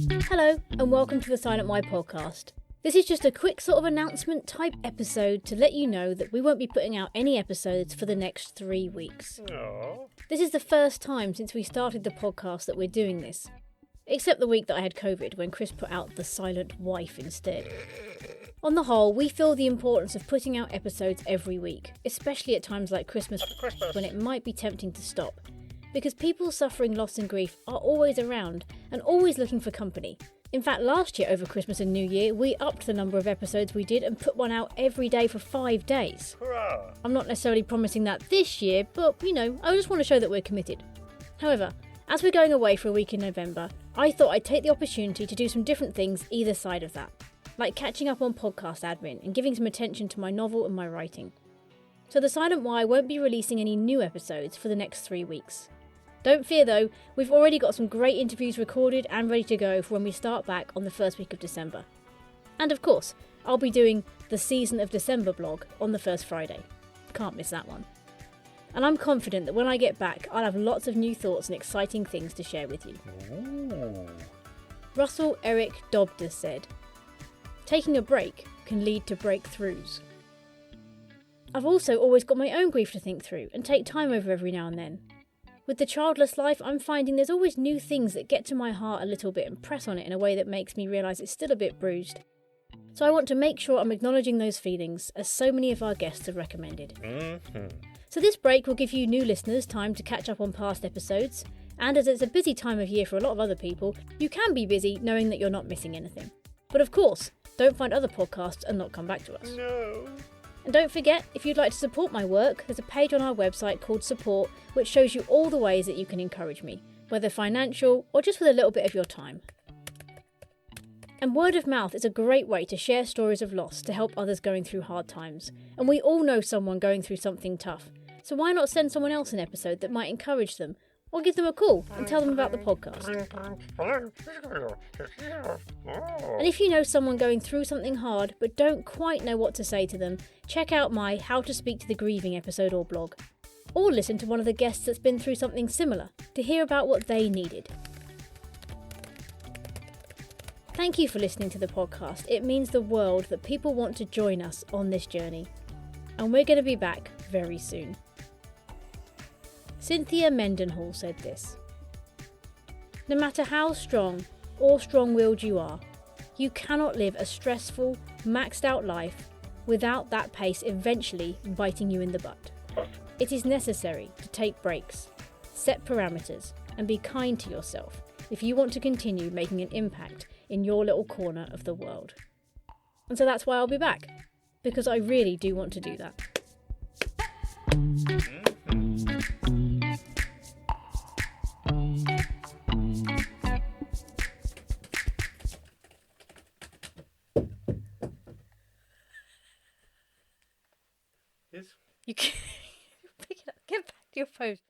Hello, and welcome to the Silent Why podcast. This is just a quick sort of announcement type episode to let you know that we won't be putting out any episodes for the next 3 weeks. Aww. This is the first time since we started the podcast that we're doing this. Except the week that I had COVID, when Chris put out The Silent Wife instead. On the whole, we feel the importance of putting out episodes every week, especially at times like Christmas, when it might be tempting to stop. Because people suffering loss and grief are always around and always looking for company. In fact, last year over Christmas and New Year, we upped the number of episodes we did and put one out every day for 5 days. Hurrah! I'm not necessarily promising that this year, but, I just want to show that we're committed. However, as we're going away for a week in November, I thought I'd take the opportunity to do some different things either side of that, like catching up on podcast admin and giving some attention to my novel and my writing. So The Silent Why won't be releasing any new episodes for the next 3 weeks. Don't fear though, we've already got some great interviews recorded and ready to go for when we start back on the first week of December. And of course, I'll be doing the Season of December blog on the first Friday. Can't miss that one. And I'm confident that when I get back, I'll have lots of new thoughts and exciting things to share with you. Ooh. Russell Eric Dobder said, "Taking a break can lead to breakthroughs." I've also always got my own grief to think through and take time over every now and then. With the childless life, I'm finding there's always new things that get to my heart a little bit and press on it in a way that makes me realise it's still a bit bruised. So I want to make sure I'm acknowledging those feelings, as so many of our guests have recommended. So this break will give you new listeners time to catch up on past episodes, and as it's a busy time of year for a lot of other people, you can be busy knowing that you're not missing anything. But of course, don't find other podcasts and not come back to us. No. And don't forget, if you'd like to support my work, there's a page on our website called Support, which shows you all the ways that you can encourage me, whether financial or just with a little bit of your time. And word of mouth is a great way to share stories of loss to help others going through hard times. And we all know someone going through something tough. So why not send someone else an episode that might encourage them? Or give them a call and tell them about the podcast. And if you know someone going through something hard but don't quite know what to say to them, check out my How to Speak to the Grieving episode or blog. Or listen to one of the guests that's been through something similar to hear about what they needed. Thank you for listening to the podcast. It means the world that people want to join us on this journey. And we're going to be back very soon. Cynthia Mendenhall said this: "No matter how strong or strong-willed you are, you cannot live a stressful, maxed out life without that pace eventually biting you in the butt. It is necessary to take breaks, set parameters, and be kind to yourself if you want to continue making an impact in your little corner of the world." And so that's why I'll be back, because I really do want to do that. Yes. You can pick it up, get back to your phone.